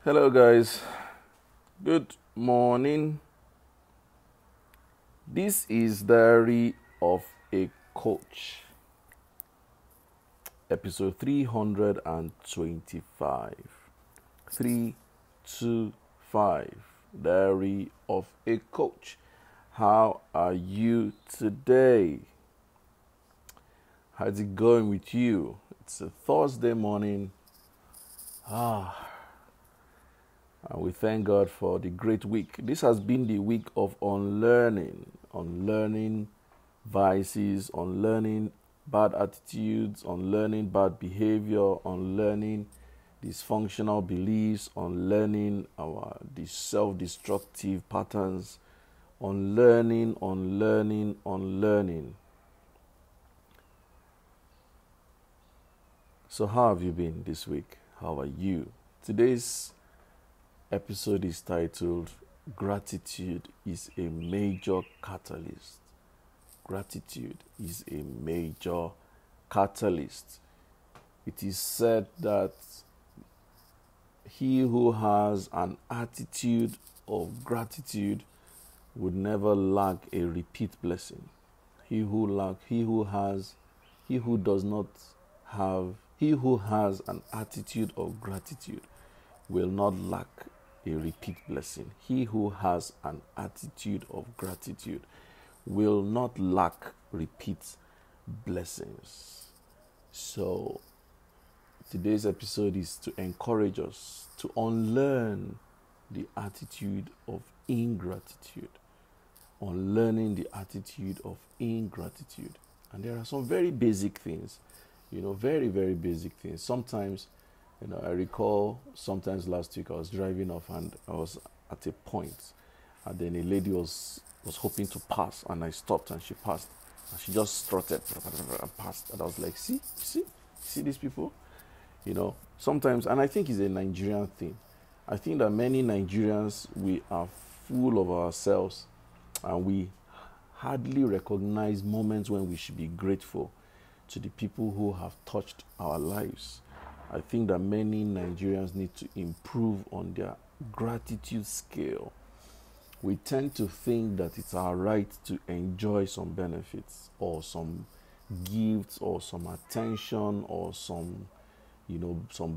Hello, guys. Good morning. This is Diary of a Coach, episode 325. 325. Diary of a Coach. How are you today? How's it going with you? It's a Thursday morning. And we thank God for the great week. This has been the week of unlearning vices, unlearning bad attitudes, unlearning bad behavior, unlearning dysfunctional beliefs, unlearning the self-destructive patterns, unlearning. So how have you been this week? How are you? Today's episode is titled Gratitude is a Major Catalyst. Gratitude is a major catalyst. It is said that he who has an attitude of gratitude would never lack a repeat blessing. He who has an attitude of gratitude will not lack a repeat blessing. He who has an attitude of gratitude will not lack repeat blessings. So today's episode is to encourage us to unlearn the attitude of ingratitude. Unlearning the attitude of ingratitude. And there are some very basic things, very, very basic things. Sometimes, I recall sometimes last week I was driving off and I was at a point and then a lady was hoping to pass and I stopped and she passed and she just strutted and passed and I was like, see these people? Sometimes, and I think it's a Nigerian thing. I think that many Nigerians, we are full of ourselves and we hardly recognize moments when we should be grateful to the people who have touched our lives. I think that many Nigerians need to improve on their gratitude scale. We tend to think that it's our right to enjoy some benefits or some gifts or some attention or some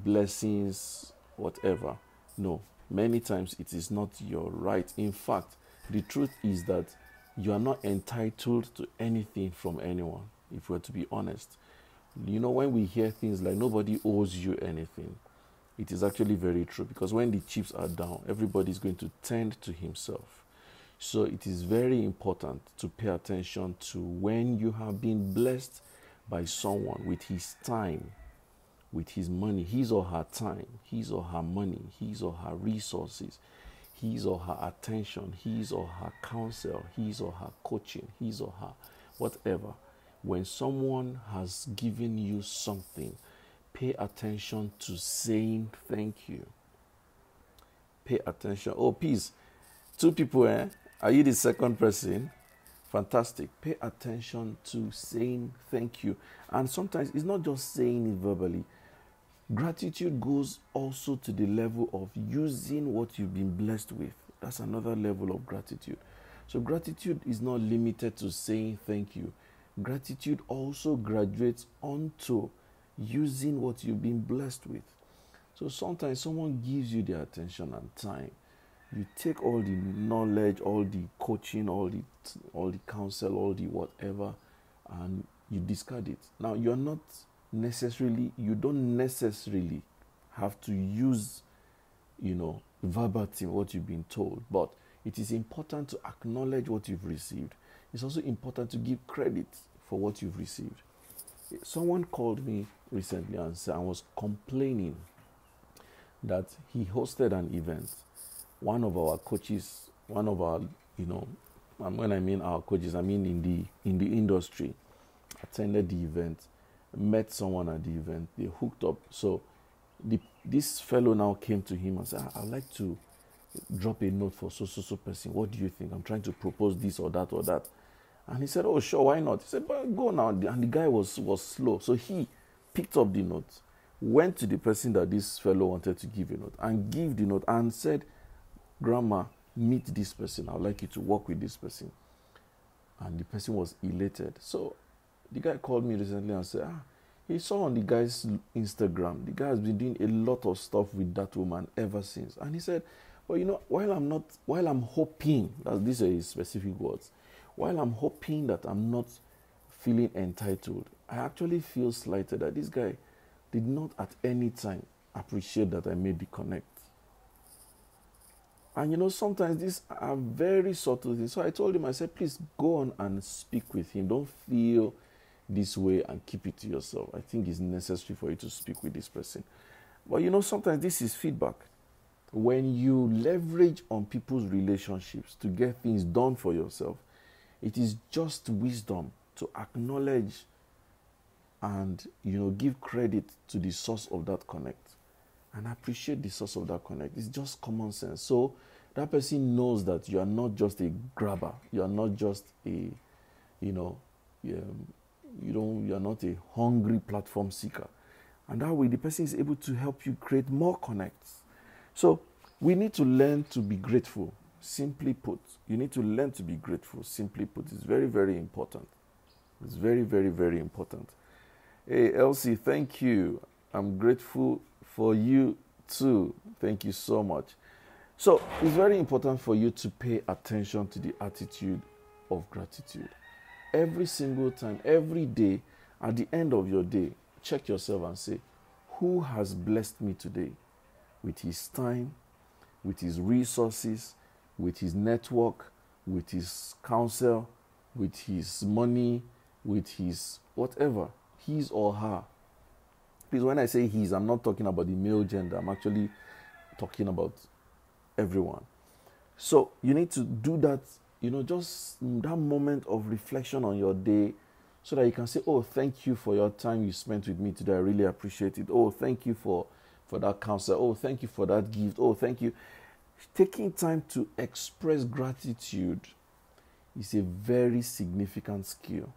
blessings, whatever. No, many times it is not your right. In fact, the truth is that you are not entitled to anything from anyone, if we're to be honest. When we hear things like nobody owes you anything, it is actually very true, because when the chips are down, everybody is going to tend to himself. So it is very important to pay attention to when you have been blessed by someone with his time, with his money, his or her time, his or her money, his or her resources, his or her attention, his or her counsel, his or her coaching, his or her whatever. When someone has given you something, pay attention to saying thank you. Pay attention. Oh, peace. 2 people, Are you the second person? Fantastic. Pay attention to saying thank you. And sometimes it's not just saying it verbally. Gratitude goes also to the level of using what you've been blessed with. That's another level of gratitude. So gratitude is not limited to saying thank you. Gratitude also graduates onto using what you've been blessed with. So sometimes someone gives you their attention and time. You take all the knowledge, all the coaching, all the counsel, all the whatever, and you discard it. Now you don't necessarily have to use, verbatim what you've been told, but it is important to acknowledge what you've received. It's also important to give credit for what you've received. Someone called me recently and was complaining that he hosted an event. One of our coaches, when I mean our coaches, I mean in the industry, attended the event, met someone at the event, they hooked up. So this fellow now came to him and said, I'd like to drop a note for so person. What do you think? I'm trying to propose this or that or that. And he said, oh, sure, why not? He said, but go now. And the guy was slow. So he picked up the note, went to the person that this fellow wanted to give a note and give the note and said, Grandma, meet this person. I would like you to work with this person. And the person was elated. So the guy called me recently and said, he saw on the guy's Instagram, the guy has been doing a lot of stuff with that woman ever since. And he said, well, while I'm hoping, that these are his specific words, while I'm hoping that I'm not feeling entitled, I actually feel slighted that this guy did not at any time appreciate that I made the connect. And sometimes these are very subtle things. So I told him, I said, please go on and speak with him. Don't feel this way and keep it to yourself. I think it's necessary for you to speak with this person. But sometimes this is feedback. When you leverage on people's relationships to get things done for yourself, it is just wisdom to acknowledge and give credit to the source of that connect and appreciate the source of that connect. It's just common sense. So that person knows that you are not just a grabber. You are not just a, you are not a hungry platform seeker. And that way the person is able to help you create more connects. So we need to learn to be grateful. Simply put, you need to learn to be grateful. Simply put, it's very, very important. It's very, very, very important. Hey, Elsie, thank you. I'm grateful for you too. Thank you so much. So it's very important for you to pay attention to the attitude of gratitude. Every single time, every day, at the end of your day, check yourself and say, who has blessed me today with his time, with his resources, with his network, with his counsel, with his money, with his whatever, his or her. Please, when I say his, I'm not talking about the male gender. I'm actually talking about everyone. So you need to do that, just that moment of reflection on your day so that you can say, oh, thank you for your time you spent with me today. I really appreciate it. Oh, thank you for that counsel. Oh, thank you for that gift. Oh, thank you. Taking time to express gratitude is a very significant skill.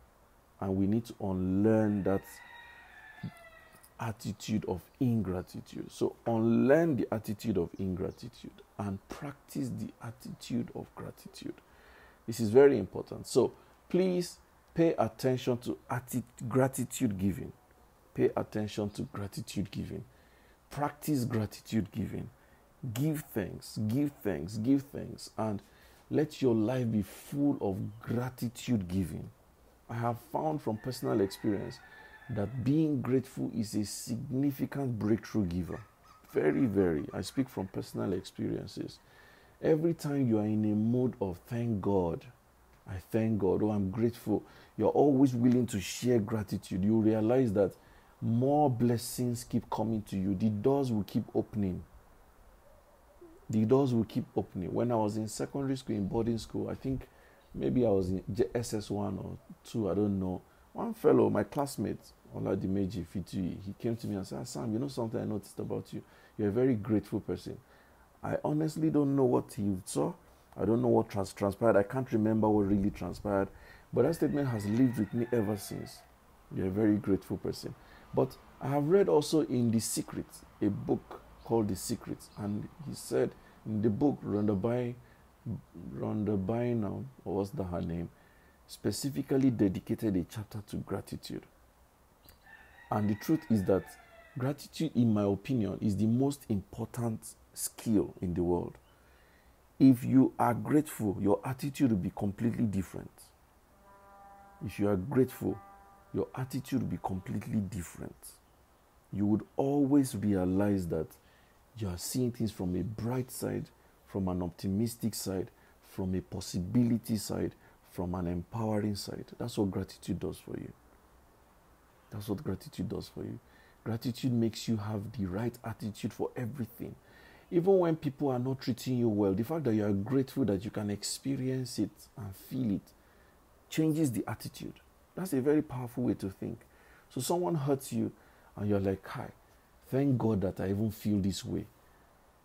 And we need to unlearn that attitude of ingratitude. So unlearn the attitude of ingratitude and practice the attitude of gratitude. This is very important. So please pay attention to gratitude giving. Pay attention to gratitude giving. Practice gratitude giving. Give thanks, give thanks, give thanks, and let your life be full of gratitude giving. I have found from personal experience that being grateful is a significant breakthrough giver. Very, very. I speak from personal experiences. Every time you are in a mode of thank God, I thank God, oh, I'm grateful, you're always willing to share gratitude. You realize that more blessings keep coming to you. The doors will keep opening. The doors will keep opening. When I was in secondary school, in boarding school, I think maybe I was in SS1 or 2, I don't know. One fellow, my classmate, Oladimeji Fitui, he came to me and said, Sam, you know something I noticed about you? You're a very grateful person. I honestly don't know what he saw. I don't know what transpired. I can't remember what really transpired. But that statement has lived with me ever since. You're a very grateful person. But I have read also in The Secret, a book called The Secret. And he said in the book, Rhonda Bynum, or what's that her name, specifically dedicated a chapter to gratitude. And the truth is that gratitude, in my opinion, is the most important skill in the world. If you are grateful, your attitude will be completely different. If you are grateful, your attitude will be completely different. You would always realize that you are seeing things from a bright side, from an optimistic side, from a possibility side, from an empowering side. That's what gratitude does for you. That's what gratitude does for you. Gratitude makes you have the right attitude for everything. Even when people are not treating you well, the fact that you are grateful that you can experience it and feel it changes the attitude. That's a very powerful way to think. So someone hurts you and you're like, hi, thank God that I even feel this way.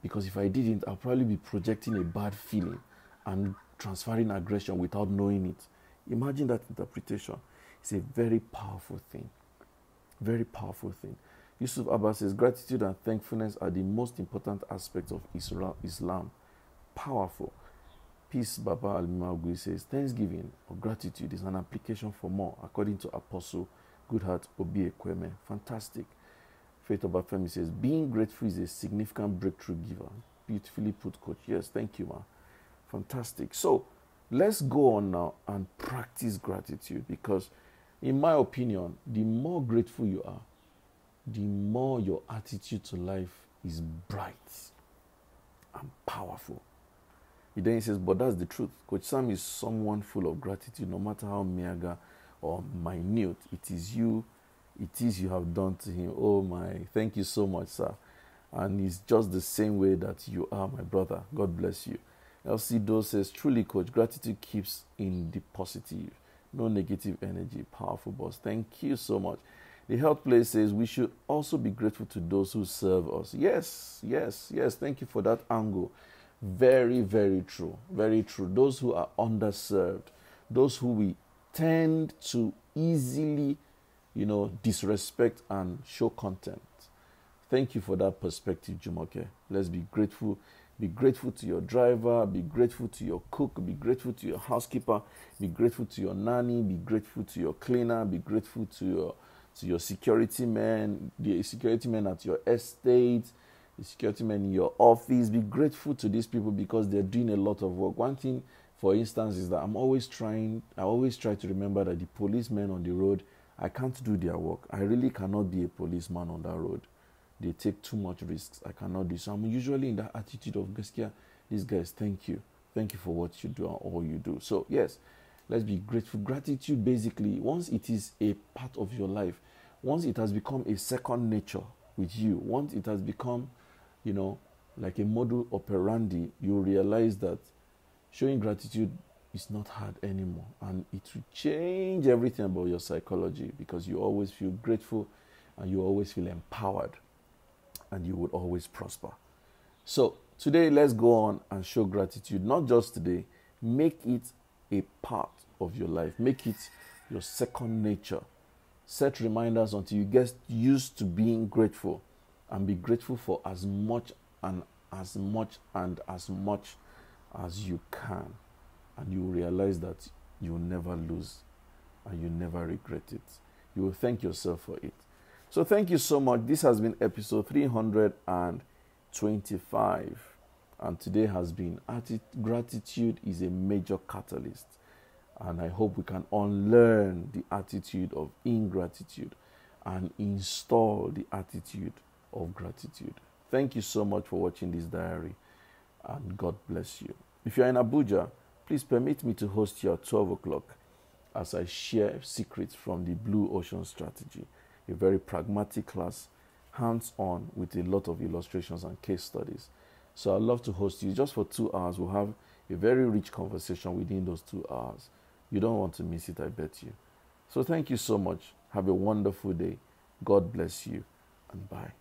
Because if I didn't, I'll probably be projecting a bad feeling and transferring aggression without knowing it. Imagine that interpretation. It's a very powerful thing. Very powerful thing. Yusuf Abbas says, gratitude and thankfulness are the most important aspects of Islam. Powerful. Peace Baba Al-Magui says, thanksgiving or gratitude is an application for more, according to Apostle Goodheart Obi Ekweme. Fantastic. Faith Obafemi says, being grateful is a significant breakthrough giver. Beautifully put, Coach. Yes, thank you, ma. Fantastic. So, let's go on now and practice gratitude, because, in my opinion, the more grateful you are, the more your attitude to life is bright and powerful. Then he says, but that's the truth. Coach Sam is someone full of gratitude, no matter how meager or minute it is you have done to him. Oh my, thank you so much, sir. And it's just the same way that you are, my brother. God bless you. LC Doe says, truly, Coach, gratitude keeps in the positive. No negative energy. Powerful, boss. Thank you so much. The Health Place says, we should also be grateful to those who serve us. Yes. Thank you for that angle. Very, very true. Very true. Those who are underserved, those who we tend to easily, disrespect and show contempt. Thank you for that perspective, Jumoke. Let's be grateful. Be grateful to your driver. Be grateful to your cook. Be grateful to your housekeeper. Be grateful to your nanny. Be grateful to your cleaner. Be grateful to your security men, the security men at your estate, the security men in your office. Be grateful to these people because they're doing a lot of work. One thing, for instance, is that I always try to remember that the policemen on the road, I can't do their work. I really cannot be a policeman on that road. They take too much risks. I cannot do so. I'm usually in that attitude of, Gaskia, these guys, thank you. Thank you for what you do and all you do. So, yes, let's be grateful. Gratitude, basically, once it is a part of your life, once it has become a second nature with you, once it has become, like a model operandi, you realize that showing gratitude is not hard anymore. And it will change everything about your psychology, because you always feel grateful and you always feel empowered and you would always prosper. So today, let's go on and show gratitude. Not just today, make it a part of your life. Make it your second nature. Set reminders until you get used to being grateful, and be grateful for as much and as much and as much as you can. And you will realize that you will never lose and you never regret it. You will thank yourself for it. So thank you so much. This has been episode 325. And today has been gratitude is a major catalyst. And I hope we can unlearn the attitude of ingratitude and install the attitude of gratitude. Thank you so much for watching this diary, and God bless you. If you're in Abuja, please permit me to host you at 12 o'clock as I share secrets from the Blue Ocean Strategy, a very pragmatic class, hands-on with a lot of illustrations and case studies. So I'd love to host you just for 2 hours. We'll have a very rich conversation within those 2 hours. You don't want to miss it, I bet you. So thank you so much. Have a wonderful day. God bless you, and bye.